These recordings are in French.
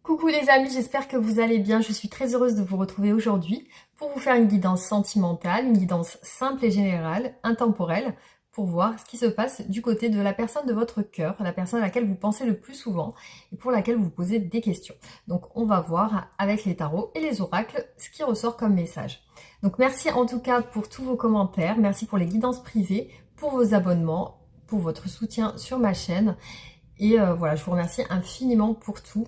Coucou les amis, j'espère que vous allez bien. Je suis très heureuse de vous retrouver aujourd'hui pour vous faire une guidance sentimentale, une guidance simple et générale, intemporelle, pour voir ce qui se passe du côté de la personne de votre cœur, la personne à laquelle vous pensez le plus souvent et pour laquelle vous posez des questions. Donc on va voir avec les tarots et les oracles ce qui ressort comme message. Donc merci en tout cas pour tous vos commentaires, merci pour les guidances privées, pour vos abonnements, pour votre soutien sur ma chaîne. Et voilà, je vous remercie infiniment pour tout.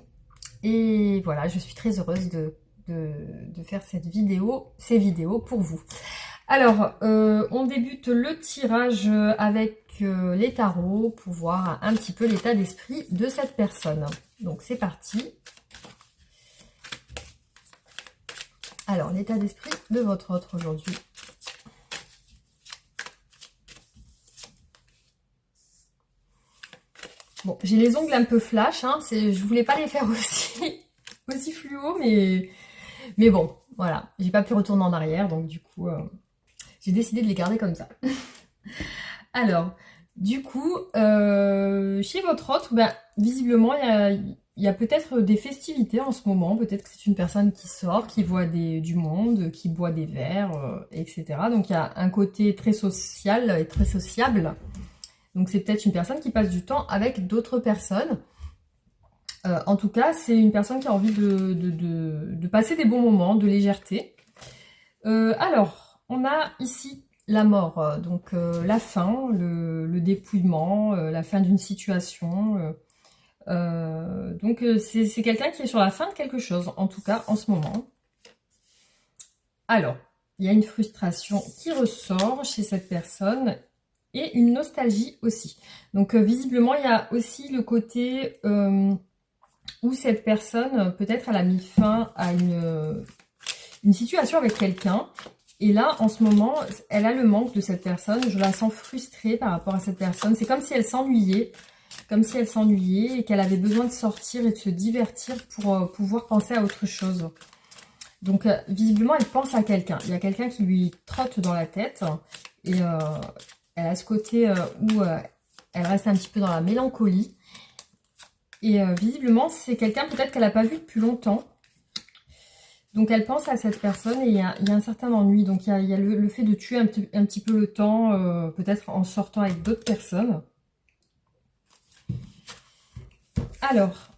Et voilà, je suis très heureuse de faire ces vidéos pour vous. Alors, on débute le tirage avec les tarots pour voir un petit peu l'état d'esprit de cette personne. Donc, c'est parti. Alors, l'état d'esprit de votre autre aujourd'hui. Bon, j'ai les ongles un peu flash, hein, je voulais pas les faire aussi fluo, mais bon, voilà, j'ai pas pu retourner en arrière, donc du coup, j'ai décidé de les garder comme ça. Alors, du coup, chez votre autre, ben, visiblement, il y a peut-être des festivités en ce moment, peut-être que c'est une personne qui sort, qui voit du monde, qui boit des verres, etc. Donc il y a un côté très social et très sociable. Donc c'est peut-être une personne qui passe du temps avec d'autres personnes. En tout cas, c'est une personne qui a envie de passer des bons moments, de légèreté. Alors, on a ici la mort, donc la fin, le dépouillement, la fin d'une situation. Donc c'est quelqu'un qui est sur la fin de quelque chose, en tout cas en ce moment. Alors, il y a une frustration qui ressort chez cette personne et une nostalgie aussi. Donc visiblement, il y a aussi le côté où cette personne, peut-être elle a mis fin à une situation avec quelqu'un. Et là, en ce moment, elle a le manque de cette personne. Je la sens frustrée par rapport à cette personne. C'est comme si elle s'ennuyait. Comme si elle s'ennuyait et qu'elle avait besoin de sortir et de se divertir pour pouvoir penser à autre chose. Donc, visiblement, elle pense à quelqu'un. Il y a quelqu'un qui lui trotte dans la tête. Et elle a ce côté où elle reste un petit peu dans la mélancolie. Et visiblement, c'est quelqu'un peut-être qu'elle n'a pas vu depuis longtemps. Donc, elle pense à cette personne et il y a un certain ennui. Donc, il y a le fait de tuer un petit peu le temps, peut-être en sortant avec d'autres personnes. Alors,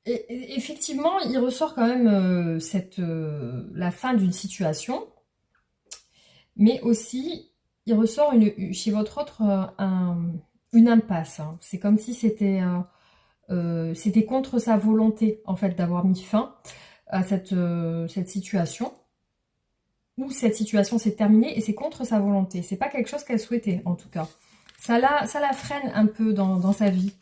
effectivement, il ressort quand même la fin d'une situation. Mais aussi, il ressort chez votre autre une impasse. Hein. C'est comme si c'était contre sa volonté, en fait, d'avoir mis fin à cette situation. Ou cette situation s'est terminée et c'est contre sa volonté. C'est pas quelque chose qu'elle souhaitait, en tout cas. Ça la freine un peu dans sa vie.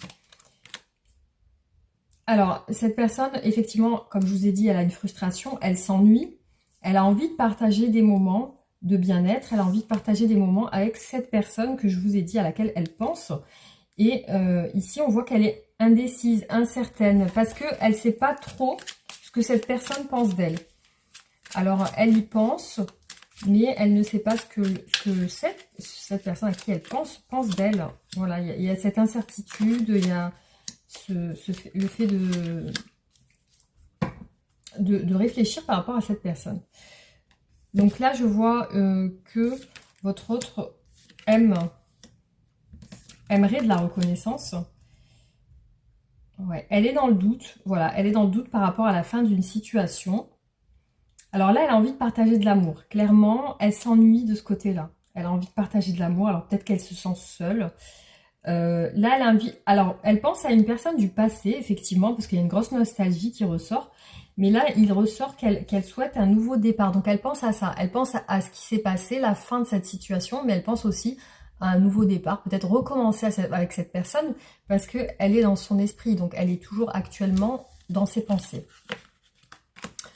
Alors, cette personne, effectivement, comme je vous ai dit, elle a une frustration, elle s'ennuie, elle a envie de partager des moments de bien-être, elle a envie de partager des moments avec cette personne que je vous ai dit, à laquelle elle pense. Et ici, on voit qu'elle est indécise, incertaine, parce qu'elle ne sait pas trop ce que cette personne pense d'elle. Alors, elle y pense, mais elle ne sait pas ce que cette personne à qui elle pense d'elle. Voilà, il y a cette incertitude, il y a le fait de réfléchir par rapport à cette personne. Donc là, je vois que votre autre aimerait de la reconnaissance. Ouais, elle est dans le doute. Voilà, elle est dans le doute par rapport à la fin d'une situation. Alors là, elle a envie de partager de l'amour. Clairement, elle s'ennuie de ce côté-là. Elle a envie de partager de l'amour. Alors peut-être qu'elle se sent seule. Là, elle pense à une personne du passé, effectivement, parce qu'il y a une grosse nostalgie qui ressort. Mais là, il ressort qu'elle souhaite un nouveau départ. Donc, elle pense à ça. Elle pense à ce qui s'est passé, la fin de cette situation, mais elle pense aussi à un nouveau départ. Peut-être recommencer avec cette personne, parce qu'elle est dans son esprit. Donc, elle est toujours actuellement dans ses pensées.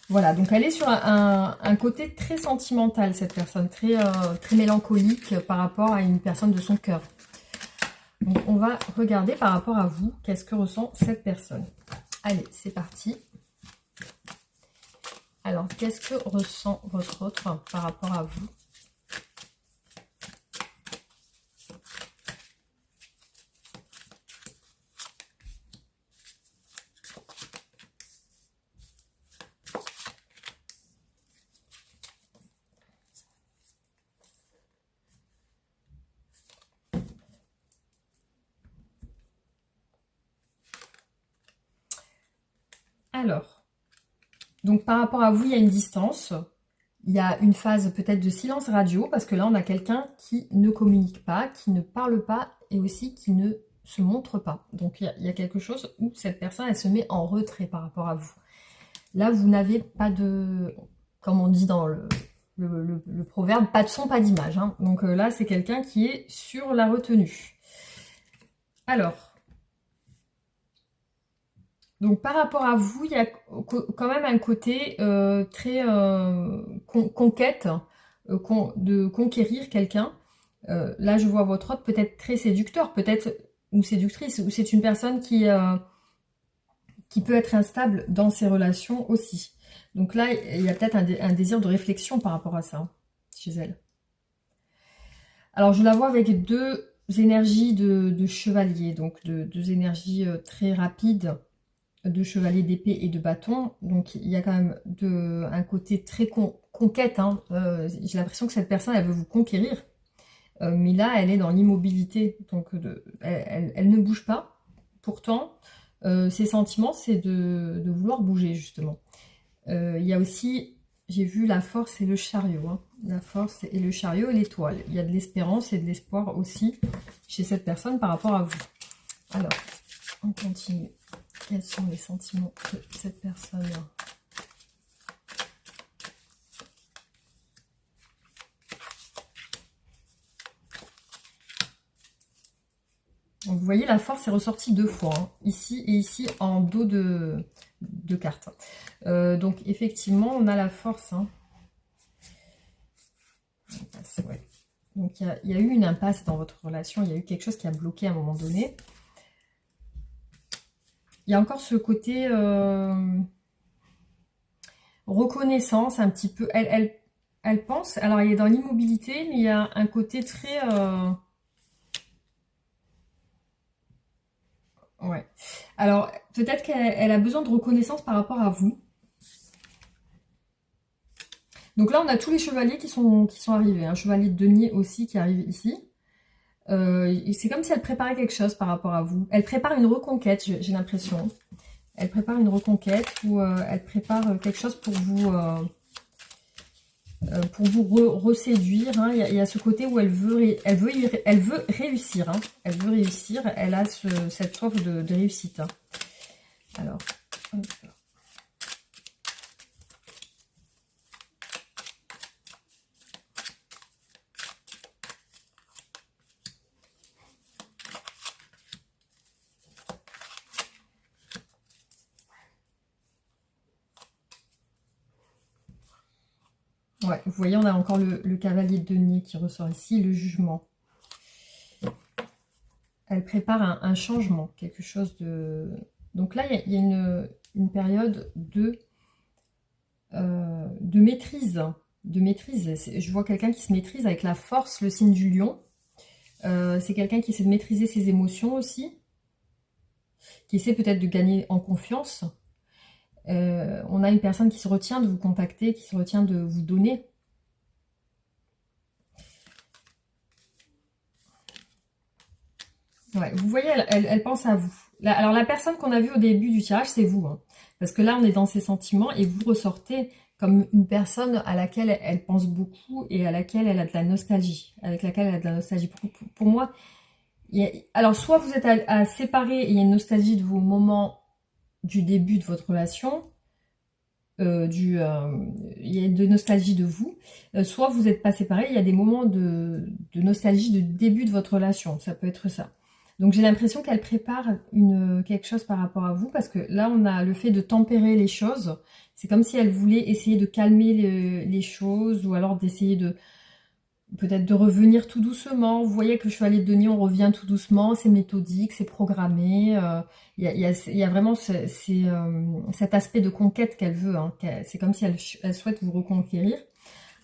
Voilà, donc elle est sur un côté très sentimental, cette personne, très mélancolique par rapport à une personne de son cœur. Donc, on va regarder par rapport à vous, qu'est-ce que ressent cette personne. Allez, c'est parti. Alors, qu'est-ce que ressent votre autre par rapport à vous? Alors, donc par rapport à vous, il y a une distance. Il y a une phase peut-être de silence radio, parce que là, on a quelqu'un qui ne communique pas, qui ne parle pas, et aussi qui ne se montre pas. Donc, il y a quelque chose où cette personne, elle se met en retrait par rapport à vous. Là, vous n'avez pas de, comme on dit dans le proverbe, pas de son, pas d'image. Hein. Donc là, c'est quelqu'un qui est sur la retenue. Alors, donc par rapport à vous, il y a quand même un côté très conquête, de conquérir quelqu'un. Là, je vois votre hôte peut-être très séducteur, peut-être, ou séductrice, ou c'est une personne qui peut être instable dans ses relations aussi. Donc là, il y a peut-être un désir de réflexion par rapport à ça, hein, chez elle. Alors, je la vois avec deux énergies de chevalier, donc deux énergies très rapides, de chevalier d'épée et de bâton. Donc, il y a quand même un côté très conquête. Hein. J'ai l'impression que cette personne, elle veut vous conquérir. Mais là, elle est dans l'immobilité. Donc, elle ne bouge pas. Pourtant, ses sentiments, c'est de vouloir bouger, justement. Il y a aussi, j'ai vu la force et le chariot. Hein. La force et le chariot et l'étoile. Il y a de l'espérance et de l'espoir aussi chez cette personne par rapport à vous. Alors, on continue. Quels sont les sentiments de cette personne? Donc, vous voyez, la force est ressortie deux fois, hein, ici et ici, en dos de cartes. Donc, effectivement, on a la force. Hein. Ouais. Donc, il y a eu une impasse dans votre relation. Il y a eu quelque chose qui a bloqué à un moment donné. Il y a encore ce côté reconnaissance, un petit peu. Elle pense, alors elle est dans l'immobilité, mais il y a un côté très... Ouais. Alors, peut-être qu'elle a besoin de reconnaissance par rapport à vous. Donc là, on a tous les chevaliers qui sont arrivés. Un chevalier de denier aussi qui arrive ici. C'est comme si elle préparait quelque chose par rapport à vous. Elle prépare une reconquête, j'ai l'impression. Elle prépare une reconquête ou elle prépare quelque chose pour vous reséduire. Hein. Il y a ce côté où elle veut réussir. Hein. Elle veut réussir. Elle a cette soif de réussite. Hein. Alors, hop. Ouais, vous voyez, on a encore le cavalier de denier qui ressort ici, le jugement. Elle prépare un changement, quelque chose de... Donc là, il y a une période de maîtrise. De maîtrise. Je vois quelqu'un qui se maîtrise avec la force, le signe du lion. C'est quelqu'un qui essaie de maîtriser ses émotions aussi. Qui essaie peut-être de gagner en confiance. On a une personne qui se retient de vous contacter, qui se retient de vous donner. Ouais, vous voyez, elle pense à vous. Alors la personne qu'on a vue au début du tirage, c'est vous. Hein. Parce que là, on est dans ses sentiments et vous ressortez comme une personne à laquelle elle pense beaucoup et à laquelle elle a de la nostalgie. Avec laquelle elle a de la nostalgie. Pour moi, alors soit vous êtes à séparer et il y a une nostalgie de vos moments du début de votre relation, il y a de nostalgie de vous, soit vous n'êtes pas séparés, il y a des moments de nostalgie de début de votre relation, ça peut être ça. Donc j'ai l'impression qu'elle prépare quelque chose par rapport à vous, parce que là on a le fait de tempérer les choses, c'est comme si elle voulait essayer de calmer les choses, ou alors d'essayer peut-être de revenir tout doucement. Vous voyez que le chevalier de denier, on revient tout doucement, c'est méthodique, c'est programmé. Il y a vraiment cet aspect de conquête qu'elle veut. Hein, c'est comme si elle souhaite vous reconquérir.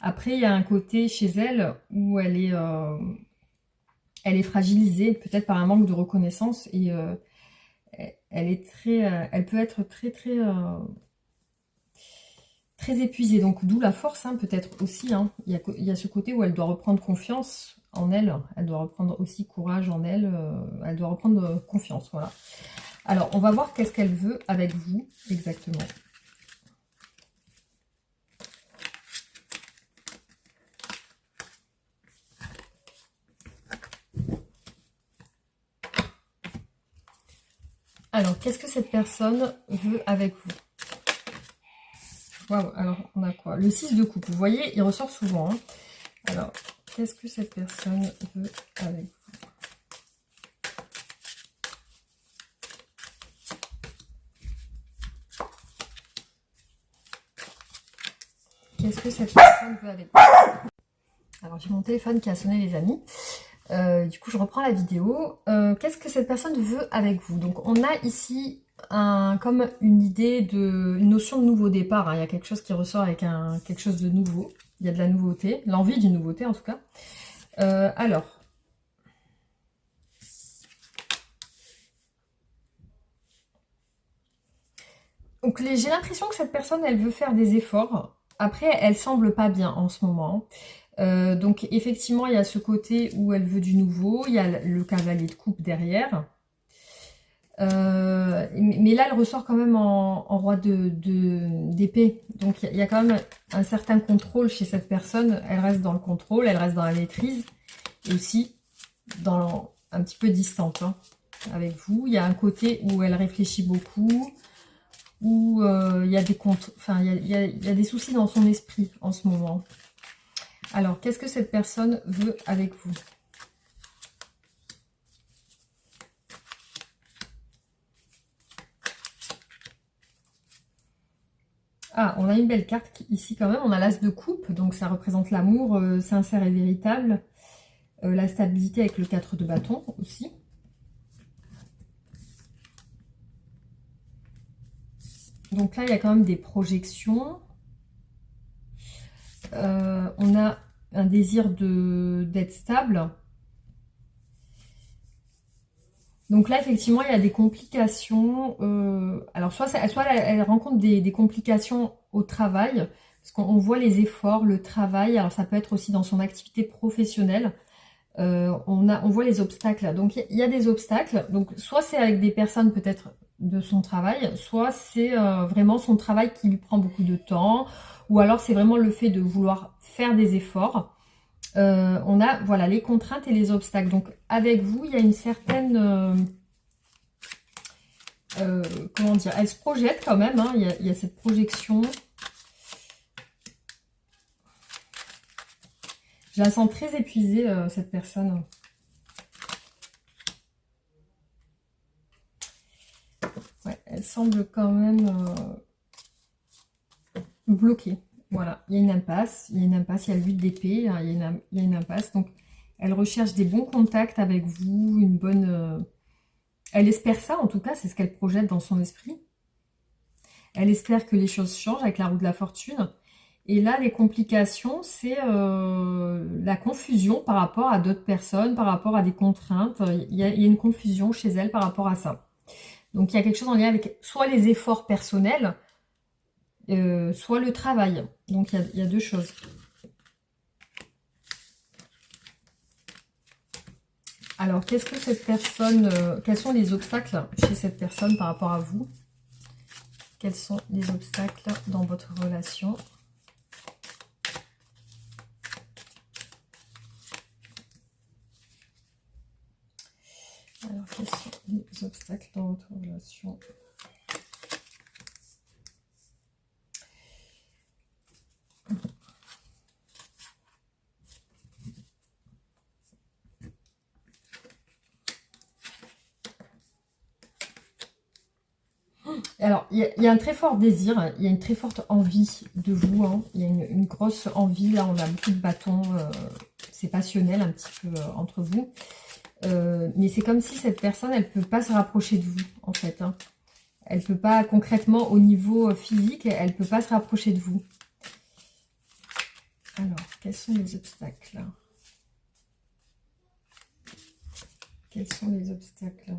Après, il y a un côté chez elle où elle est fragilisée, peut-être par un manque de reconnaissance. Et elle peut être très épuisée, donc d'où la force, hein, peut-être aussi. Hein. Il y a ce côté où elle doit reprendre confiance en elle, elle doit reprendre aussi courage en elle, elle doit reprendre confiance, voilà. Alors, on va voir qu'est-ce qu'elle veut avec vous, exactement. Alors, qu'est-ce que cette personne veut avec vous? Waouh, alors on a quoi? Le 6 de coupe, vous voyez, il ressort souvent. Hein. Alors, qu'est-ce que cette personne veut avec vous? Qu'est-ce que cette personne veut avec vous? Alors, j'ai mon téléphone qui a sonné, les amis. Du coup, je reprends la vidéo. Qu'est-ce que cette personne veut avec vous? Donc, on a ici comme une idée une notion de nouveau départ. Hein. Il y a quelque chose qui ressort avec quelque chose de nouveau. Il y a de la nouveauté, l'envie d'une nouveauté en tout cas. Alors. Donc, j'ai l'impression que cette personne, elle veut faire des efforts. Après, elle semble pas bien en ce moment. Donc, effectivement, il y a ce côté où elle veut du nouveau. Il y a le cavalier de coupe derrière. Mais là, elle ressort quand même en roi d'épée. Donc, il y a quand même un certain contrôle chez cette personne. Elle reste dans le contrôle, elle reste dans la maîtrise. Et aussi, un petit peu distante hein, avec vous. Il y a un côté où elle réfléchit beaucoup, où il y a des comptes, enfin, il y a des soucis dans son esprit en ce moment. Alors, qu'est-ce que cette personne veut avec vous? Ah, on a une belle carte ici quand même. On a l'as de coupe, donc ça représente l'amour sincère et véritable. La stabilité avec le 4 de bâton aussi. Donc là, il y a quand même des projections. On a un désir d'être stable. Donc là, effectivement, il y a des complications. Alors, soit elle rencontre des complications au travail, parce qu'on voit les efforts, le travail. Alors, ça peut être aussi dans son activité professionnelle. On voit les obstacles. Donc, il y a des obstacles. Donc, soit c'est avec des personnes peut-être de son travail, soit c'est vraiment son travail qui lui prend beaucoup de temps, ou alors c'est vraiment le fait de vouloir faire des efforts. On a voilà les contraintes et les obstacles. Donc avec vous, il y a une certaine comment dire, elle se projette quand même. Hein, il y a cette projection. Je la sens très épuisée cette personne. Ouais, elle semble quand même bloquée. Voilà, il y a une impasse. Il y a une impasse. Il y a l'huile d'épée. Hein, il y a une impasse. Donc elle recherche des bons contacts avec vous, une bonne. Elle espère ça, en tout cas, c'est ce qu'elle projette dans son esprit. Elle espère que les choses changent avec la roue de la fortune. Et là, les complications, c'est la confusion par rapport à d'autres personnes, par rapport à des contraintes. Il y a une confusion chez elle par rapport à ça. Donc, il y a quelque chose en lien avec soit les efforts personnels, soit le travail. Donc, il y a deux choses. Alors, qu'est-ce que cette personne... quels sont les obstacles chez cette personne par rapport à vous? Quels sont les obstacles dans votre relation? Alors, quels sont les obstacles dans votre relation? Alors, il y a un très fort désir, il y a une très forte envie de vous. Hein. Il y a une grosse envie. Là, on a beaucoup de bâtons. C'est passionnel un petit peu entre vous. Mais c'est comme si cette personne, elle ne peut pas se rapprocher de vous, en fait. Hein. Elle ne peut pas, concrètement, au niveau physique, elle ne peut pas se rapprocher de vous. Alors, quels sont les obstacles? Quels sont les obstacles?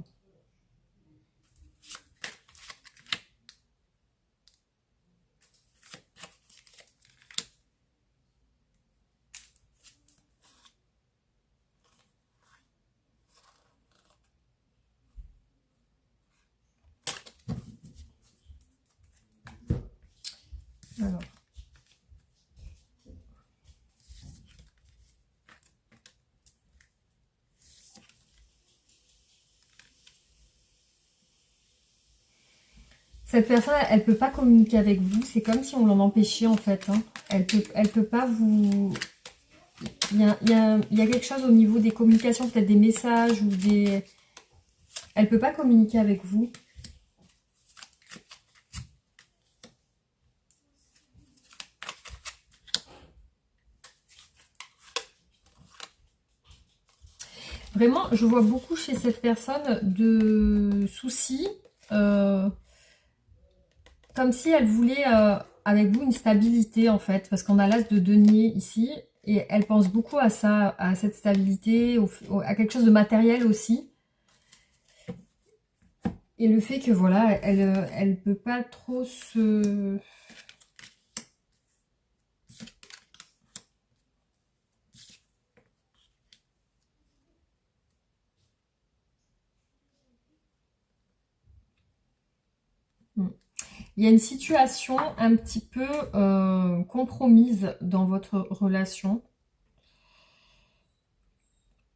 Alors. Cette personne, elle peut pas communiquer avec vous. C'est comme si on l'en empêchait en fait. Hein. Elle peut pas vous... Il y a quelque chose au niveau des communications, peut-être des messages ou des... Elle peut pas communiquer avec vous. Vraiment, je vois beaucoup chez cette personne de soucis. Comme si elle voulait avec vous une stabilité en fait. Parce qu'on a l'as de denier ici. Et elle pense beaucoup à ça, à cette stabilité, à quelque chose de matériel aussi. Et le fait que voilà, elle peut pas trop se... Il y a une situation un petit peu compromise dans votre relation.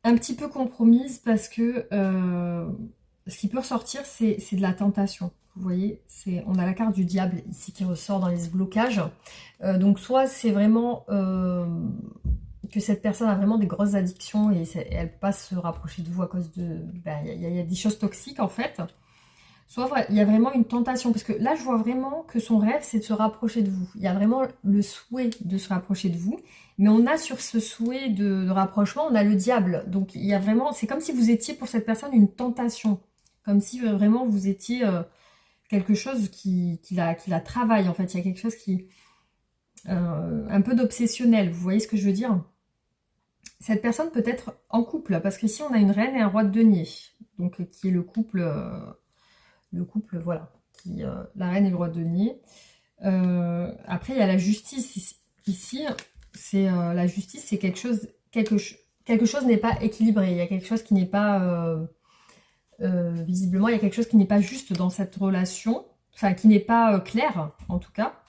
Un petit peu compromise parce que ce qui peut ressortir, c'est de la tentation. Vous voyez, on a la carte du diable ici qui ressort dans les blocages. Donc soit c'est vraiment que cette personne a vraiment des grosses addictions et elle ne peut pas se rapprocher de vous à cause de... Il y a des choses toxiques en fait. Soit il y a vraiment une tentation, parce que là je vois vraiment que son rêve c'est de se rapprocher de vous. Il y a vraiment le souhait de se rapprocher de vous, mais on a sur ce souhait de rapprochement, on a le diable. Donc il y a vraiment, c'est comme si vous étiez pour cette personne une tentation, comme si vraiment vous étiez quelque chose qui la travaille en fait. Il y a quelque chose qui un peu d'obsessionnel, vous voyez ce que je veux dire? Cette personne peut être en couple, parce qu'ici on a une reine et un roi de denier, donc qui est le couple... voilà, la reine et le roi de denier. Après, il y a la justice. Ici, c'est la justice, c'est quelque chose n'est pas équilibré. Il y a quelque chose qui n'est pas... visiblement, il y a quelque chose qui n'est pas juste dans cette relation. Enfin, qui n'est pas clair, en tout cas.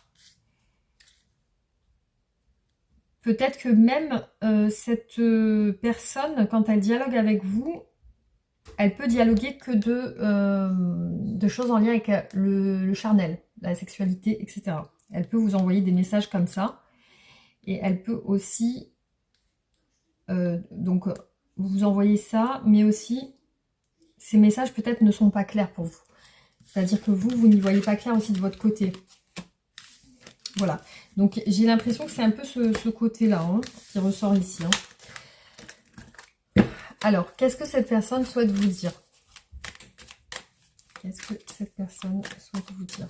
Peut-être que même cette personne, quand elle dialogue avec vous, elle peut dialoguer que de choses en lien avec le charnel, la sexualité, etc. Elle peut vous envoyer des messages comme ça. Et elle peut aussi donc vous envoyer ça, mais aussi ces messages peut-être ne sont pas clairs pour vous. C'est-à-dire que vous n'y voyez pas clair aussi de votre côté. Voilà. Donc j'ai l'impression que c'est un peu ce côté-là hein, qui ressort ici. Hein. Alors, qu'est-ce que cette personne souhaite vous dire? Qu'est-ce que cette personne souhaite vous dire?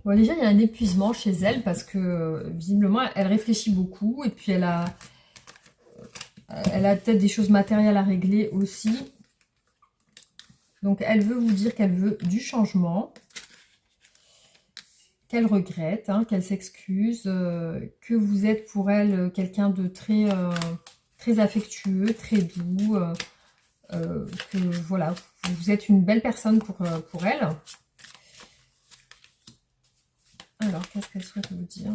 Bon, déjà, il y a un épuisement chez elle parce que visiblement, elle réfléchit beaucoup et puis elle a peut-être des choses matérielles à régler aussi. Donc, elle veut vous dire qu'elle veut du changement, qu'elle regrette, hein, qu'elle s'excuse, que vous êtes pour elle quelqu'un de très, très affectueux, très doux, que voilà, vous êtes une belle personne pour elle. Alors, qu'est-ce qu'elle souhaite vous dire?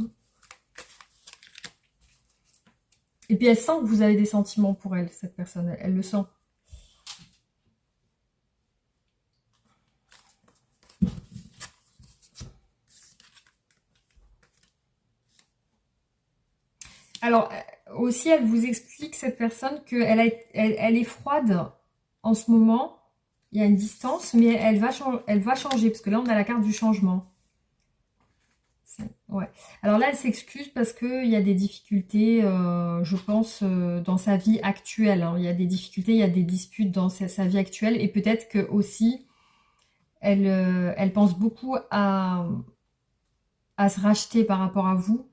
Et puis, elle sent que vous avez des sentiments pour elle, cette personne. Elle le sent. Alors, aussi, elle vous explique, cette personne, qu'elle elle est froide en ce moment. Il y a une distance, mais elle va changer, parce que là, on a la carte du changement. Ouais. Alors là, elle s'excuse parce qu'il y a des difficultés, je pense, dans sa vie actuelle. Hein. Il y a des difficultés, il y a des disputes dans sa vie actuelle. Et peut-être que aussi, elle pense beaucoup à se racheter par rapport à vous.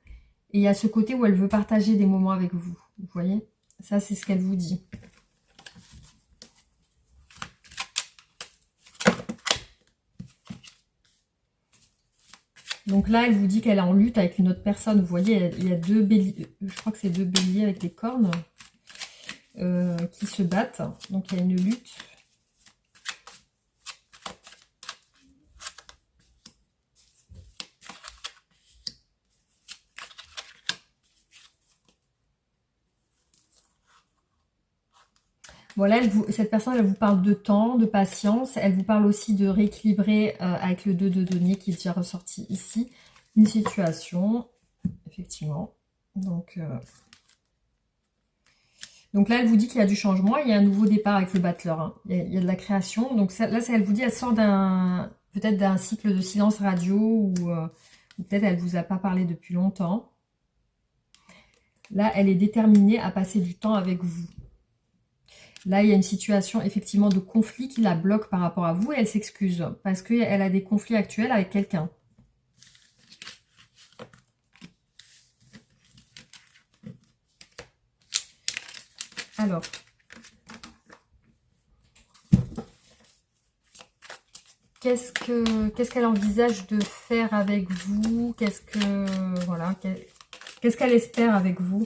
Et il y a ce côté où elle veut partager des moments avec vous. Vous voyez? Ça, c'est ce qu'elle vous dit. Donc là, elle vous dit qu'elle est en lutte avec une autre personne. Vous voyez, il y a deux béliers. Je crois que c'est deux béliers avec des cornes. qui se battent. Donc il y a une lutte. Voilà, cette personne, elle vous parle de temps, de patience. Elle vous parle aussi de rééquilibrer avec le 2 de denier qui est déjà ressorti ici. Une situation, effectivement. Donc là, elle vous dit qu'il y a du changement. Il y a un nouveau départ avec le battleur. Hein. Il y a de la création. Donc là, elle vous dit, elle sort peut-être d'un cycle de silence radio ou peut-être elle ne vous a pas parlé depuis longtemps. Là, elle est déterminée à passer du temps avec vous. Là, il y a une situation effectivement de conflit qui la bloque par rapport à vous et elle s'excuse parce qu'elle a des conflits actuels avec quelqu'un. Alors, qu'est-ce qu'elle envisage de faire avec vous? Qu'est-ce qu'elle espère avec vous?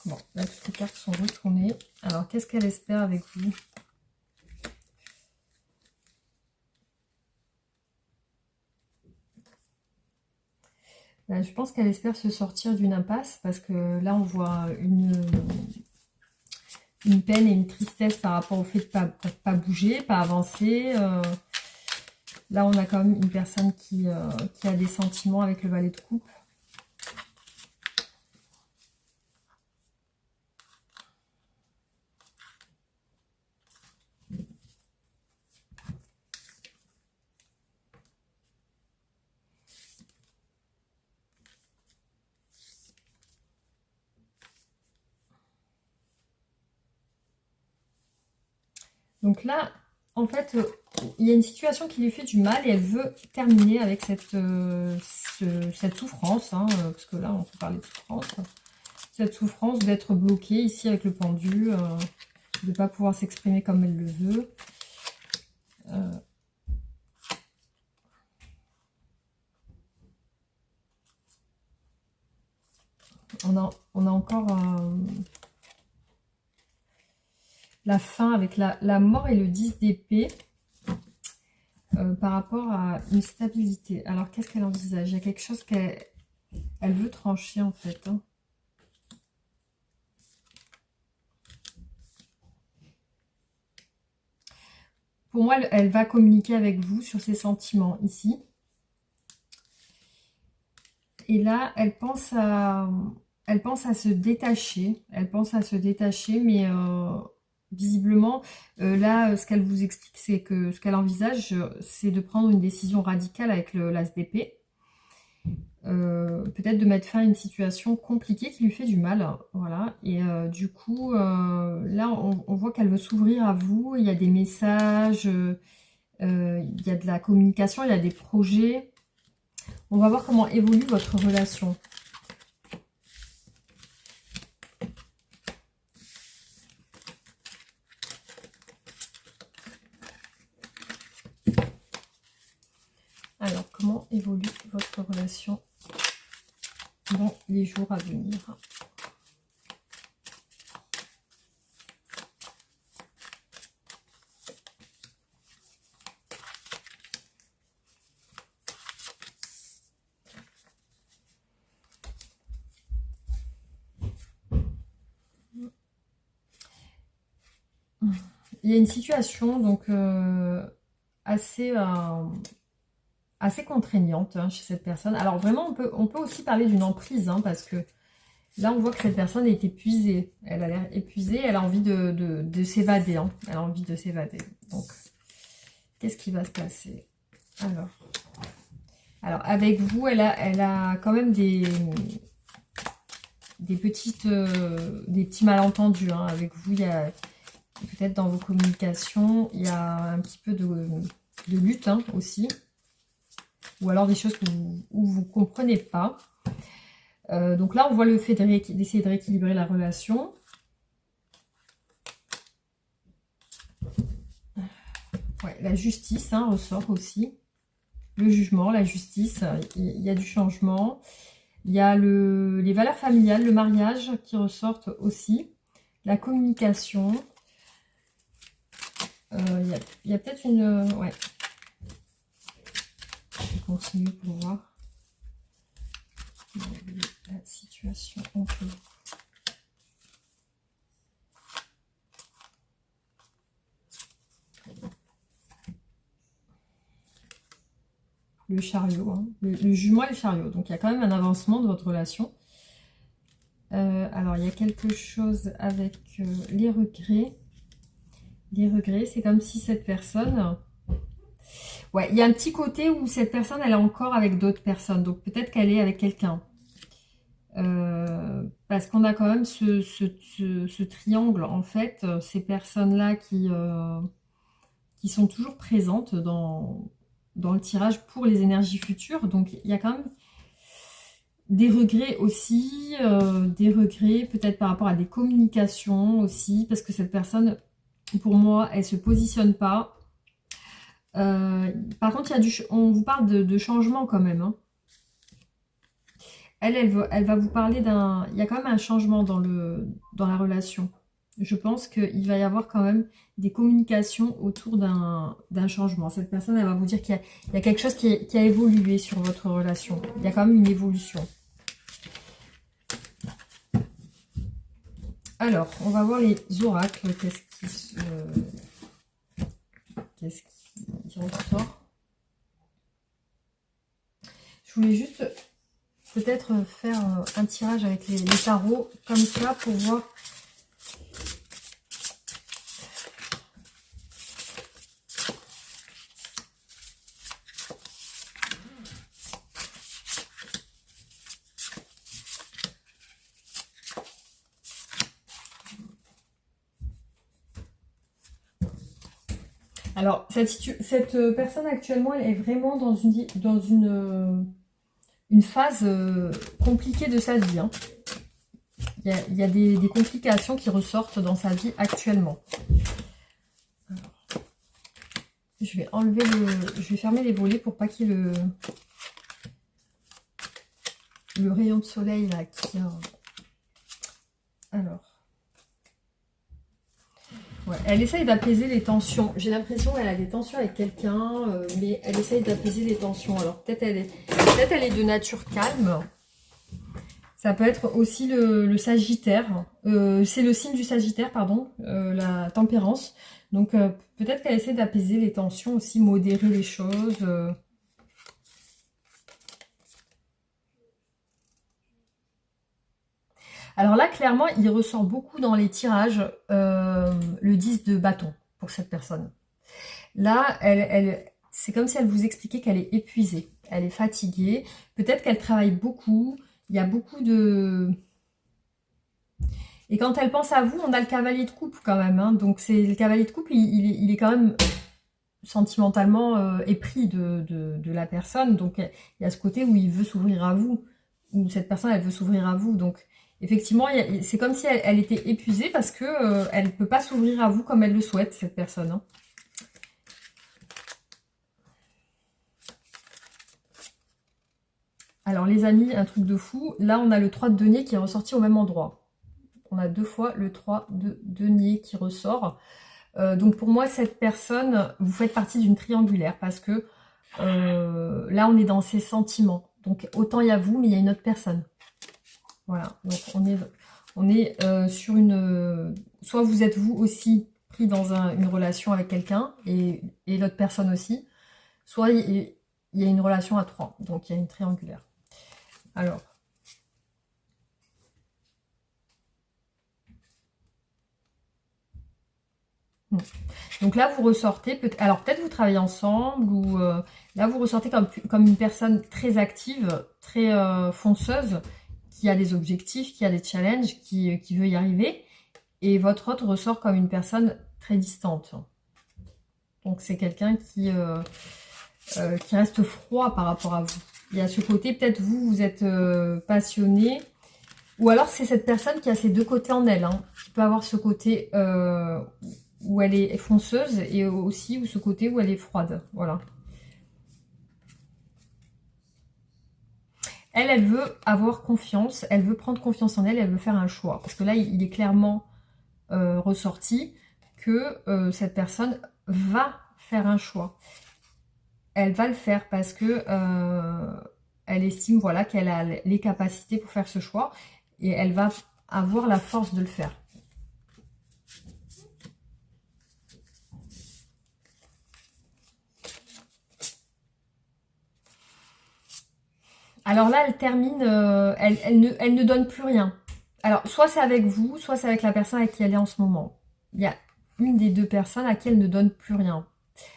Bon, là, toutes les cartes sont retournées. Alors, qu'est-ce qu'elle espère avec vous? Là, je pense qu'elle espère se sortir d'une impasse parce que là, on voit une peine et une tristesse par rapport au fait de pas bouger, pas avancer. Là, on a quand même une personne qui a des sentiments avec le valet de coupe. Donc là, en fait, il y a une situation qui lui fait du mal et elle veut terminer avec cette souffrance, hein, parce que là, on peut parler de souffrance. Cette souffrance d'être bloquée ici avec le pendu, de ne pas pouvoir s'exprimer comme elle le veut. On a encore la fin avec la mort et le 10 d'épée par rapport à une stabilité. Alors, qu'est-ce qu'elle envisage? Il y a quelque chose qu'elle veut trancher, en fait. Hein. Pour moi, elle va communiquer avec vous sur ses sentiments, ici. Et là, elle pense à se détacher. Elle pense à se détacher, mais visiblement, là, ce qu'elle vous explique, c'est que ce qu'elle envisage, c'est de prendre une décision radicale avec l'As d'épée. Peut-être de mettre fin à une situation compliquée qui lui fait du mal. Voilà. Et du coup, là, on voit qu'elle veut s'ouvrir à vous. Il y a des messages, il y a de la communication, il y a des projets. On va voir comment évolue votre relation. Alors, comment évolue votre relation dans les jours à venir? Il y a une situation donc assez contraignante hein, chez cette personne. Alors vraiment, on peut aussi parler d'une emprise, hein, parce que là, on voit que cette personne est épuisée. Elle a l'air épuisée, elle a envie de s'évader. Hein. Elle a envie de s'évader. Donc, qu'est-ce qui va se passer? Alors, avec vous, elle a quand même des petits malentendus. Hein. Avec vous, il y a peut-être dans vos communications, il y a un petit peu de lutte hein, aussi. Ou alors des choses où vous ne comprenez pas. Donc là, on voit le fait d'essayer de rééquilibrer la relation. Ouais, la justice ressort aussi. Le jugement, la justice, il y a du changement. Il y a les valeurs familiales, le mariage qui ressortent aussi. La communication. Il y a peut-être une... ouais. Je vais continuer pour voir la situation entre vous. Le chariot, hein. Le jumeau et le chariot. Donc, il y a quand même un avancement de votre relation. Alors, il y a quelque chose avec les regrets. Les regrets, c'est comme si cette personne... Ouais, il y a un petit côté où cette personne, elle est encore avec d'autres personnes. Donc, peut-être qu'elle est avec quelqu'un. Parce qu'on a quand même ce triangle, en fait. Ces personnes-là qui sont toujours présentes dans le tirage pour les énergies futures. Donc, il y a quand même des regrets aussi, des regrets peut-être par rapport à des communications aussi, parce que cette personne, pour moi, elle se positionne pas. Par contre, on vous parle de changement quand même. Hein. Elle va vous parler d'un... Il y a quand même un changement dans la relation. Je pense qu'il va y avoir quand même des communications autour d'un changement. Cette personne, elle va vous dire qu'il y a quelque chose qui a évolué sur votre relation. Il y a quand même une évolution. Alors, on va voir les oracles. Qu'est-ce qui ressort? Je voulais juste peut-être faire un tirage avec les tarots comme ça pour voir. Alors, cette personne actuellement, elle est vraiment dans une phase compliquée de sa vie. Hein. Il y a des complications qui ressortent dans sa vie actuellement. Alors, je vais je vais fermer les volets pour pas qu'il y ait le rayon de soleil là qui... Alors... Ouais, elle essaye d'apaiser les tensions. J'ai l'impression qu'elle a des tensions avec quelqu'un, mais elle essaye d'apaiser les tensions. Alors peut-être elle est de nature calme. Ça peut être aussi le Sagittaire. C'est le signe du Sagittaire, pardon, la tempérance. Donc peut-être qu'elle essaie d'apaiser les tensions aussi, modérer les choses. Alors là, clairement, il ressort beaucoup dans les tirages le 10 de bâton pour cette personne. Là, c'est comme si elle vous expliquait qu'elle est épuisée, elle est fatiguée. Peut-être qu'elle travaille beaucoup, il y a beaucoup de... Et quand elle pense à vous, on a le cavalier de coupe quand même. Hein. Donc c'est le cavalier de coupe, il est quand même sentimentalement épris de la personne. Donc il y a ce côté où il veut s'ouvrir à vous, où cette personne, elle veut s'ouvrir à vous. Donc effectivement, c'est comme si elle était épuisée parce que elle ne peut pas s'ouvrir à vous comme elle le souhaite, cette personne. Hein. Alors les amis, un truc de fou. Là, on a le 3 de denier qui est ressorti au même endroit. On a 2 fois le 3 de denier qui ressort. Donc pour moi, cette personne, vous faites partie d'une triangulaire parce que là, on est dans ses sentiments. Donc autant il y a vous, mais il y a une autre personne. Voilà, donc on est sur une... soit vous êtes vous aussi pris dans une relation avec quelqu'un et l'autre personne aussi, soit il y a une relation à 3, donc il y a une triangulaire. Alors, donc là vous ressortez, alors peut-être vous travaillez ensemble ou là vous ressortez comme une personne très active, très fonceuse, qui a des objectifs, qui a des challenges, qui veut y arriver. Et votre autre ressort comme une personne très distante. Donc c'est quelqu'un qui reste froid par rapport à vous. Il y a ce côté, peut-être vous êtes passionné. Ou alors c'est cette personne qui a ces deux côtés en elle. Hein, qui peut avoir ce côté où elle est fonceuse et aussi ou ce côté où elle est froide. Voilà. Elle veut avoir confiance, elle veut prendre confiance en elle, elle veut faire un choix. Parce que là, il est clairement ressorti que cette personne va faire un choix. Elle va le faire parce que elle estime voilà, qu'elle a les capacités pour faire ce choix et elle va avoir la force de le faire. Alors là, elle termine, elle ne donne plus rien. Alors, soit c'est avec vous, soit c'est avec la personne avec qui elle est en ce moment. Il y a une des deux personnes à qui elle ne donne plus rien.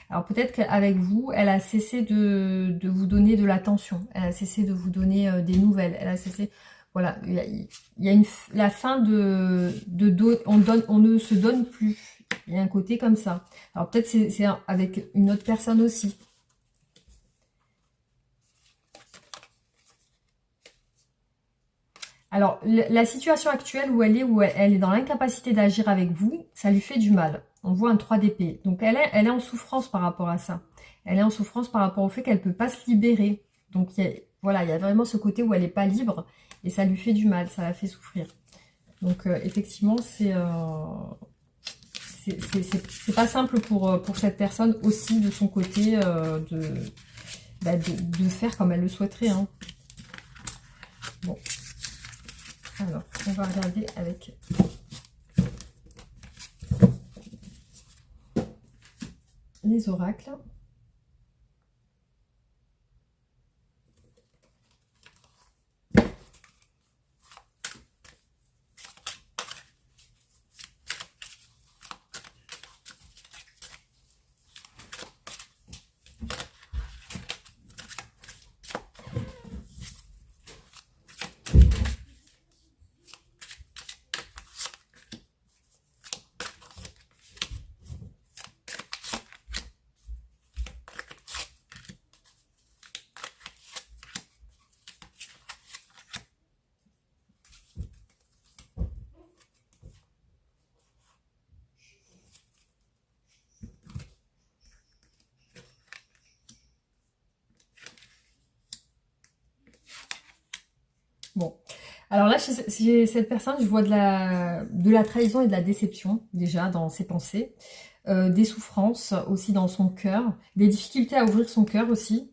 Alors peut-être qu'avec vous, elle a cessé de vous donner de l'attention. Elle a cessé de vous donner des nouvelles. Elle a cessé... Voilà, il y a la fin on ne se donne plus. Il y a un côté comme ça. Alors peut-être c'est avec une autre personne aussi. Alors, la situation actuelle où elle est dans l'incapacité d'agir avec vous, ça lui fait du mal. On voit un 3 d'épée. Donc, elle est en souffrance par rapport à ça. Elle est en souffrance par rapport au fait qu'elle ne peut pas se libérer. Donc, voilà, il y a vraiment ce côté où elle n'est pas libre et ça lui fait du mal, ça la fait souffrir. Donc, effectivement, c'est pas simple pour cette personne aussi de son côté de faire comme elle le souhaiterait. Hein. Bon. Alors, on va regarder avec les oracles. Bon, alors là, chez cette personne, je vois de la trahison et de la déception, déjà, dans ses pensées. Des souffrances aussi dans son cœur, des difficultés à ouvrir son cœur aussi.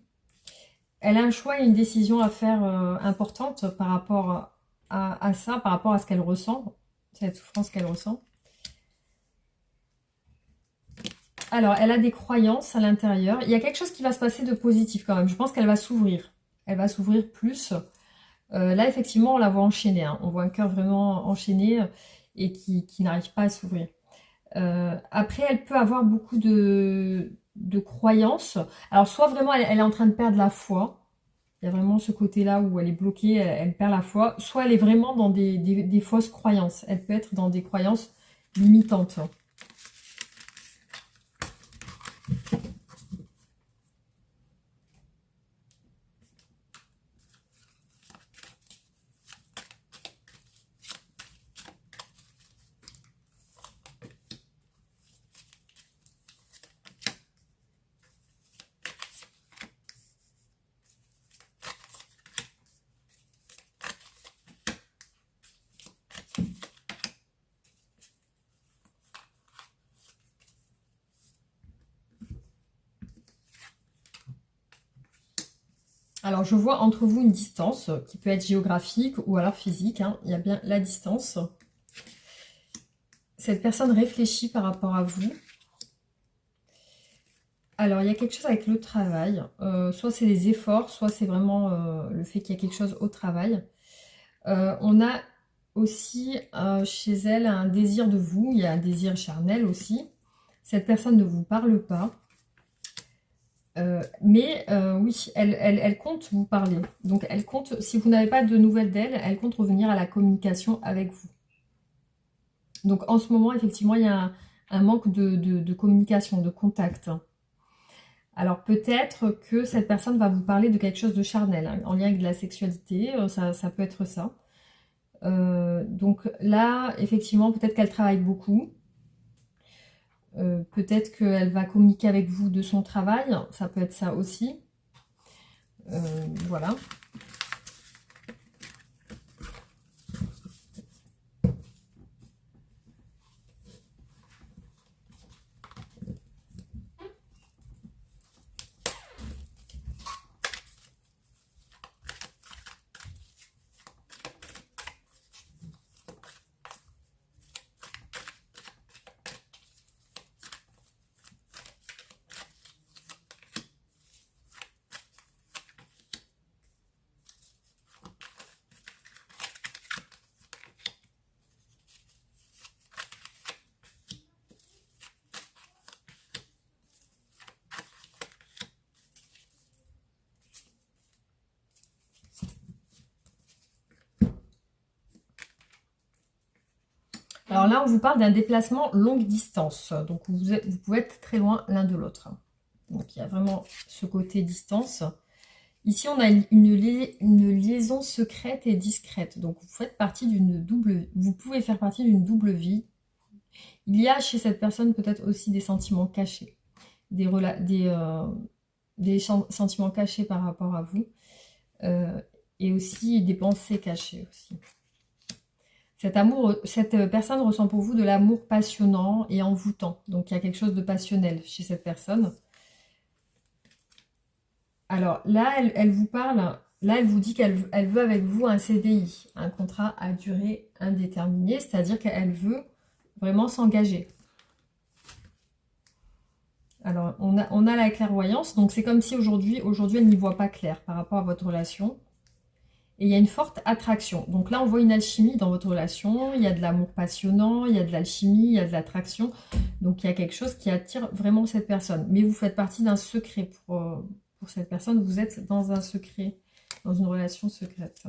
Elle a un choix et une décision à faire importante par rapport à ça, par rapport à ce qu'elle ressent, cette souffrance qu'elle ressent. Alors, elle a des croyances à l'intérieur. Il y a quelque chose qui va se passer de positif quand même. Je pense qu'elle va s'ouvrir. Elle va s'ouvrir plus. Là, effectivement, on la voit enchaînée. Hein. On voit un cœur vraiment enchaîné et qui n'arrive pas à s'ouvrir. Après, elle peut avoir beaucoup de croyances. Alors, soit vraiment, elle est en train de perdre la foi. Il y a vraiment ce côté-là où elle est bloquée, elle perd la foi. Soit elle est vraiment dans des fausses croyances. Elle peut être dans des croyances limitantes. Alors, je vois entre vous une distance qui peut être géographique ou alors physique. Hein. Il y a bien la distance. Cette personne réfléchit par rapport à vous. Alors, il y a quelque chose avec le travail. Soit c'est les efforts, soit c'est vraiment le fait qu'il y a quelque chose au travail. On a aussi chez elle un désir de vous. Il y a un désir charnel aussi. Cette personne ne vous parle pas. Mais oui, elle compte vous parler. Donc, elle compte, si vous n'avez pas de nouvelles d'elle, elle compte revenir à la communication avec vous. Donc, en ce moment, effectivement, il y a un manque de communication, de contact. Alors peut-être que cette personne va vous parler de quelque chose de charnel, hein, en lien avec de la sexualité, ça peut être ça. Donc là, effectivement, peut-être qu'elle travaille beaucoup. Peut-être qu'elle va communiquer avec vous de son travail, ça peut être ça aussi. Voilà. Alors là, on vous parle d'un déplacement longue distance. Donc vous pouvez être très loin l'un de l'autre. Donc il y a vraiment ce côté distance. Ici, on a une liaison secrète et discrète. Donc vous faites partie d'une double... Vous pouvez faire partie d'une double vie. Il y a chez cette personne peut-être aussi des sentiments cachés. Des sentiments cachés par rapport à vous. Et aussi des pensées cachées aussi. Cette personne ressent pour vous de l'amour passionnant et envoûtant. Donc il y a quelque chose de passionnel chez cette personne. Alors là, elle vous parle, là elle vous dit qu'elle veut avec vous un CDI, un contrat à durée indéterminée, c'est-à-dire qu'elle veut vraiment s'engager. Alors on a la clairvoyance, donc c'est comme si aujourd'hui elle n'y voit pas clair par rapport à votre relation. Et il y a une forte attraction. Donc là, on voit une alchimie dans votre relation. Il y a de l'amour passionnant, il y a de l'alchimie, il y a de l'attraction. Donc il y a quelque chose qui attire vraiment cette personne. Mais vous faites partie d'un secret pour cette personne. Vous êtes dans un secret, dans une relation secrète.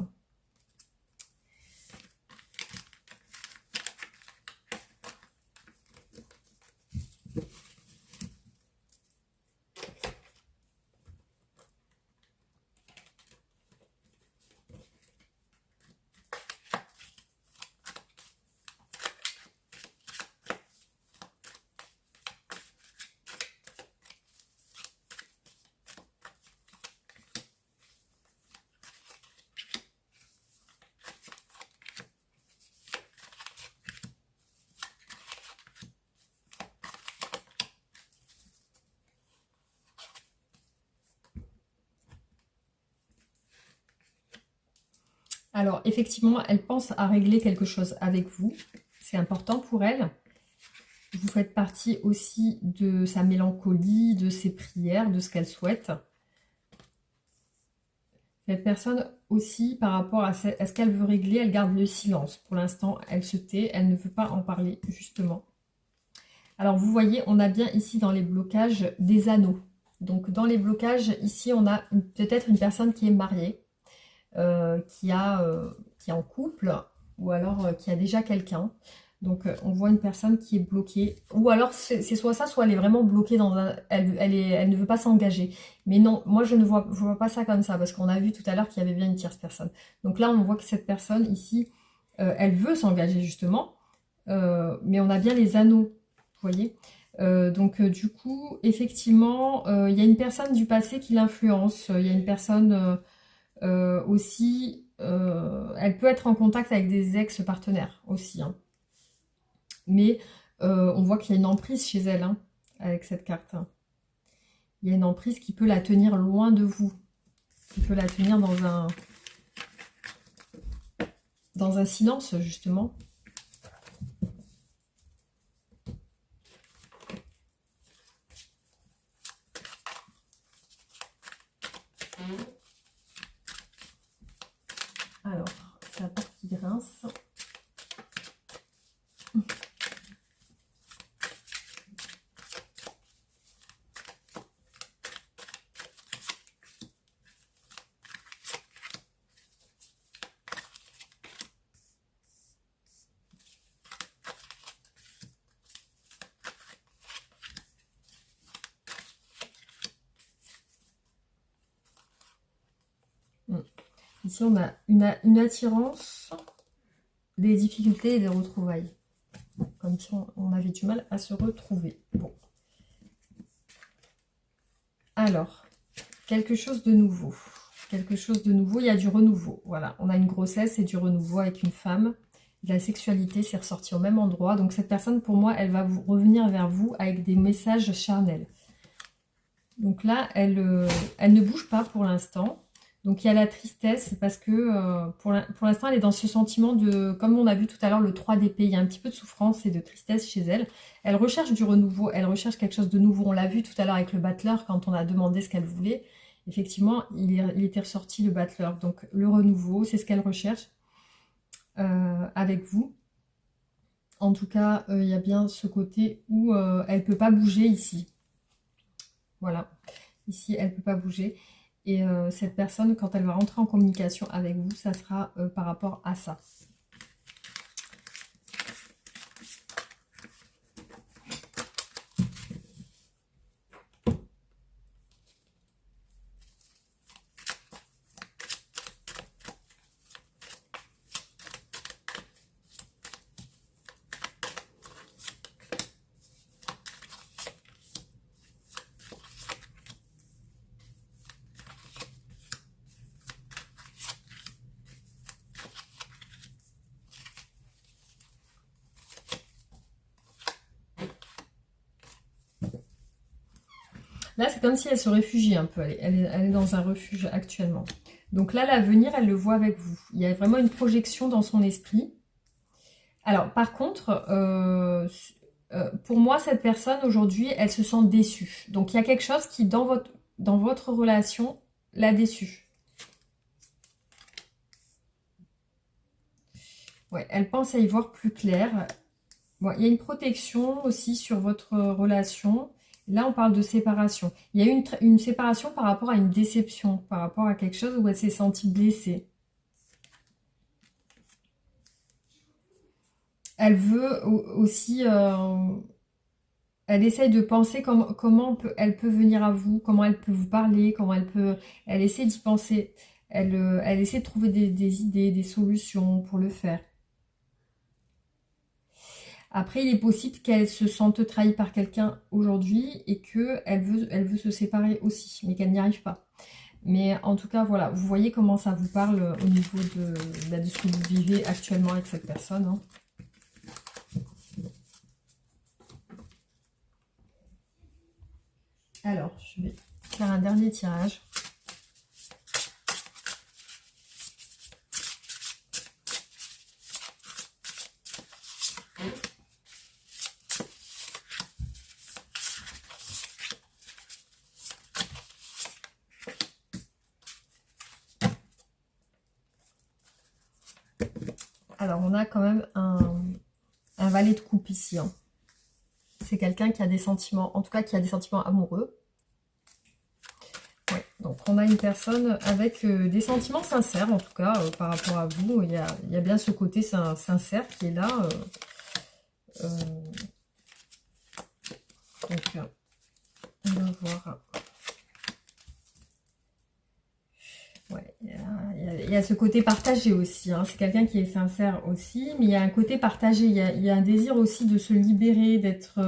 Alors, effectivement, elle pense à régler quelque chose avec vous. C'est important pour elle. Vous faites partie aussi de sa mélancolie, de ses prières, de ce qu'elle souhaite. Cette personne aussi, par rapport à ce qu'elle veut régler, elle garde le silence. Pour l'instant, elle se tait, elle ne veut pas en parler, justement. Alors, vous voyez, on a bien ici dans les blocages des anneaux. Donc, dans les blocages, ici, on a peut-être une personne qui est mariée, qui est en couple, ou alors qui a déjà quelqu'un. Donc, on voit une personne qui est bloquée. Ou alors, c'est soit ça, soit elle est vraiment bloquée dans un... Elle ne veut pas s'engager. Mais non, moi, je ne vois pas ça comme ça. Parce qu'on a vu tout à l'heure qu'il y avait bien une tierce personne. Donc là, on voit que cette personne, ici, elle veut s'engager, justement. Mais on a bien les anneaux, vous voyez. Donc, du coup, effectivement, il y a une personne du passé qui l'influence. Il y a une personne aussi... elle peut être en contact avec des ex-partenaires aussi, hein. Mais on voit qu'il y a une emprise chez elle, hein, avec cette carte. Il y a une emprise qui peut la tenir loin de vous. Qui peut la tenir dans un silence, justement. Alors, c'est la porte qui grince. Ici, on a une attirance, des difficultés et des retrouvailles. Comme si on avait du mal à se retrouver. Bon. Alors, quelque chose de nouveau. Quelque chose de nouveau, il y a du renouveau. Voilà, on a une grossesse et du renouveau avec une femme. La sexualité, c'est ressorti au même endroit. Donc cette personne, pour moi, elle va revenir vers vous avec des messages charnels. Donc là, elle ne bouge pas pour l'instant. Donc il y a la tristesse parce que pour l'instant, elle est dans ce sentiment de, comme on a vu tout à l'heure, le 3 d'épée. Il y a un petit peu de souffrance et de tristesse chez elle. Elle recherche du renouveau, elle recherche quelque chose de nouveau. On l'a vu tout à l'heure avec le battleur quand on a demandé ce qu'elle voulait. Effectivement, il était ressorti le battleur. Donc le renouveau, c'est ce qu'elle recherche avec vous. En tout cas, il y a bien ce côté où elle ne peut pas bouger ici. Voilà. Ici, elle ne peut pas bouger. Et cette personne, quand elle va rentrer en communication avec vous, ça sera par rapport à ça. Là, c'est comme si elle se réfugie un peu. Elle est dans un refuge actuellement. Donc là, l'avenir, elle le voit avec vous. Il y a vraiment une projection dans son esprit. Alors, par contre, pour moi, cette personne, aujourd'hui, elle se sent déçue. Donc, il y a quelque chose qui, dans votre relation, l'a déçue. Ouais, elle pense à y voir plus clair. Bon, il y a une protection aussi sur votre relation. Là, on parle de séparation. Il y a une séparation par rapport à une déception, par rapport à quelque chose où elle s'est sentie blessée. Elle veut aussi... elle essaye de penser comment elle peut venir à vous, comment elle peut vous parler, comment elle peut... Elle essaie d'y penser. Elle essaie de trouver des idées, des solutions pour le faire. Après, il est possible qu'elle se sente trahie par quelqu'un aujourd'hui et qu'elle veut se séparer aussi, mais qu'elle n'y arrive pas. Mais en tout cas, voilà, vous voyez comment ça vous parle au niveau de ce que vous vivez actuellement avec cette personne. Hein. Alors, je vais faire un dernier tirage. Alors, on a quand même un valet de coupe ici. Hein. C'est quelqu'un qui a des sentiments, en tout cas qui a des sentiments amoureux. Ouais, donc on a une personne avec des sentiments sincères, en tout cas, par rapport à vous. Il y a bien ce côté sincère qui est là. Donc, on va voir. Ouais, il y a ce côté partagé aussi. Hein. C'est quelqu'un qui est sincère aussi, mais il y a un côté partagé. Il y a un désir aussi de se libérer, d'être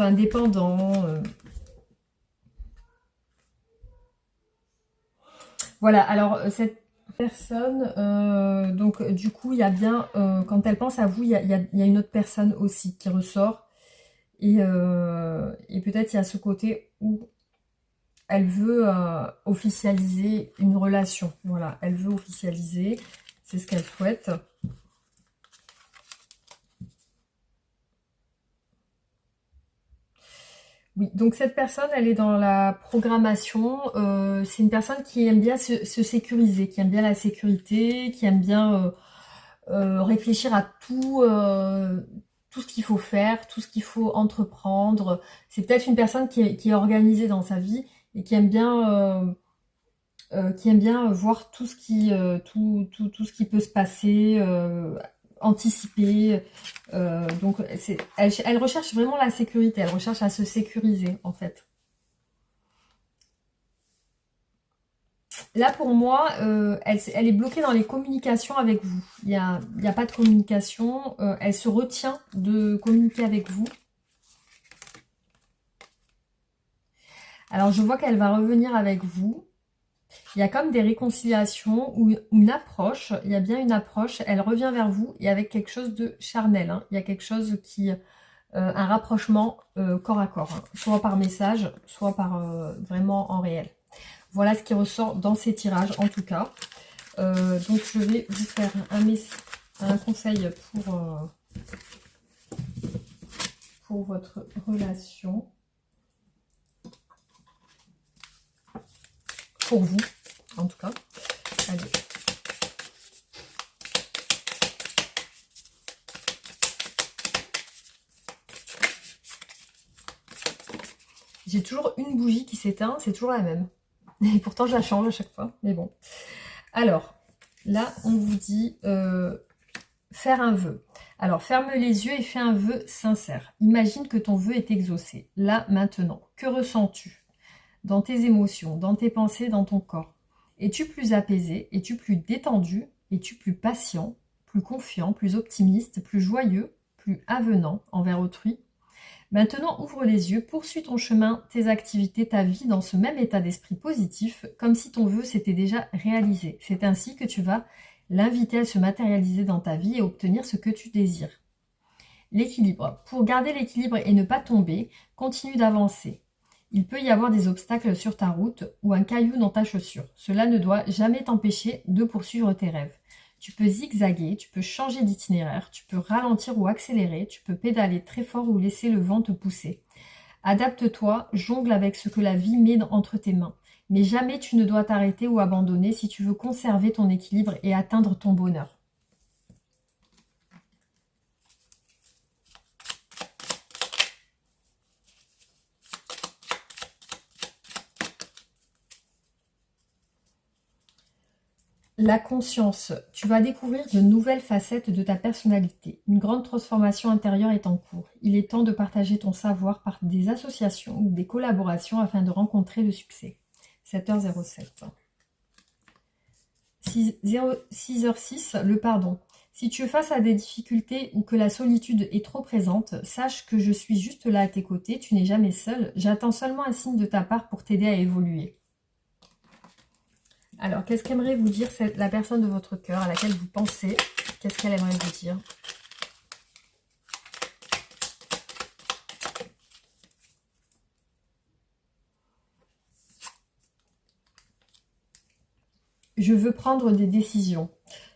indépendant. Voilà, alors cette personne, donc du coup, il y a bien, quand elle pense à vous, il y a une autre personne aussi qui ressort. Et peut-être il y a ce côté où elle veut officialiser une relation. Voilà, elle veut officialiser, c'est ce qu'elle souhaite. Oui, donc cette personne, elle est dans la programmation. C'est une personne qui aime bien se sécuriser, qui aime bien la sécurité, qui aime bien réfléchir à tout ce qu'il faut faire, tout ce qu'il faut entreprendre. C'est peut-être une personne qui est organisée dans sa vie et qui aime bien voir tout ce tout ce qui peut se passer, anticiper. Donc, elle recherche vraiment la sécurité, elle recherche à se sécuriser, en fait. Là, pour moi, elle est bloquée dans les communications avec vous. Il n'y a pas de communication. Elle se retient de communiquer avec vous. Alors, je vois qu'elle va revenir avec vous. Il y a comme des réconciliations ou une approche. Il y a bien une approche. Elle revient vers vous et avec quelque chose de charnel. Hein. Il y a quelque chose qui... un rapprochement corps à corps. Hein. Soit par message, soit par vraiment en réel. Voilà ce qui ressort dans ces tirages, en tout cas. Donc, je vais vous faire un conseil pour votre relation. Pour vous, en tout cas. Allez. J'ai toujours une bougie qui s'éteint, c'est toujours la même. Et pourtant, je la change à chaque fois. Mais bon. Alors, là, on vous dit faire un vœu. Alors, ferme les yeux et fais un vœu sincère. Imagine que ton vœu est exaucé. Là, maintenant. Que ressens-tu dans tes émotions, dans tes pensées, dans ton corps? Es-tu plus apaisé? Es-tu plus détendu? Es-tu plus patient, plus confiant, plus optimiste, plus joyeux, plus avenant envers autrui? Maintenant, ouvre les yeux, poursuis ton chemin, tes activités, ta vie dans ce même état d'esprit positif, comme si ton vœu s'était déjà réalisé. C'est ainsi que tu vas l'inviter à se matérialiser dans ta vie et obtenir ce que tu désires. L'équilibre. Pour garder l'équilibre et ne pas tomber, continue d'avancer. Il peut y avoir des obstacles sur ta route ou un caillou dans ta chaussure. Cela ne doit jamais t'empêcher de poursuivre tes rêves. Tu peux zigzaguer, tu peux changer d'itinéraire, tu peux ralentir ou accélérer, tu peux pédaler très fort ou laisser le vent te pousser. Adapte-toi, jongle avec ce que la vie met entre tes mains. Mais jamais tu ne dois t'arrêter ou abandonner si tu veux conserver ton équilibre et atteindre ton bonheur. La conscience. Tu vas découvrir de nouvelles facettes de ta personnalité. Une grande transformation intérieure est en cours. Il est temps de partager ton savoir par des associations ou des collaborations afin de rencontrer le succès. 7h07. 6h06, le pardon. Si tu es face à des difficultés ou que la solitude est trop présente, sache que je suis juste là à tes côtés, tu n'es jamais seul. J'attends seulement un signe de ta part pour t'aider à évoluer. Alors, qu'est-ce qu'aimerait vous dire la personne de votre cœur à laquelle vous pensez? Qu'est-ce qu'elle aimerait vous dire? Je veux prendre des décisions.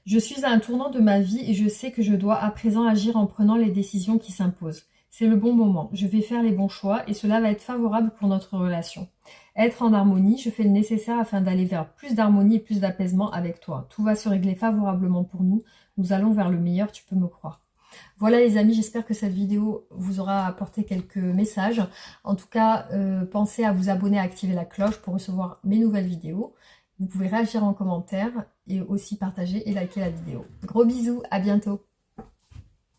Je suis à un tournant de ma vie et je sais que je dois à présent agir en prenant les décisions qui s'imposent. C'est le bon moment. Je vais faire les bons choix et cela va être favorable pour notre relation. Être en harmonie, je fais le nécessaire afin d'aller vers plus d'harmonie et plus d'apaisement avec toi. Tout va se régler favorablement pour nous. Nous allons vers le meilleur, tu peux me croire. Voilà les amis, j'espère que cette vidéo vous aura apporté quelques messages. En tout cas, pensez à vous abonner, à activer la cloche pour recevoir mes nouvelles vidéos. Vous pouvez réagir en commentaire et aussi partager et liker la vidéo. Gros bisous, à bientôt.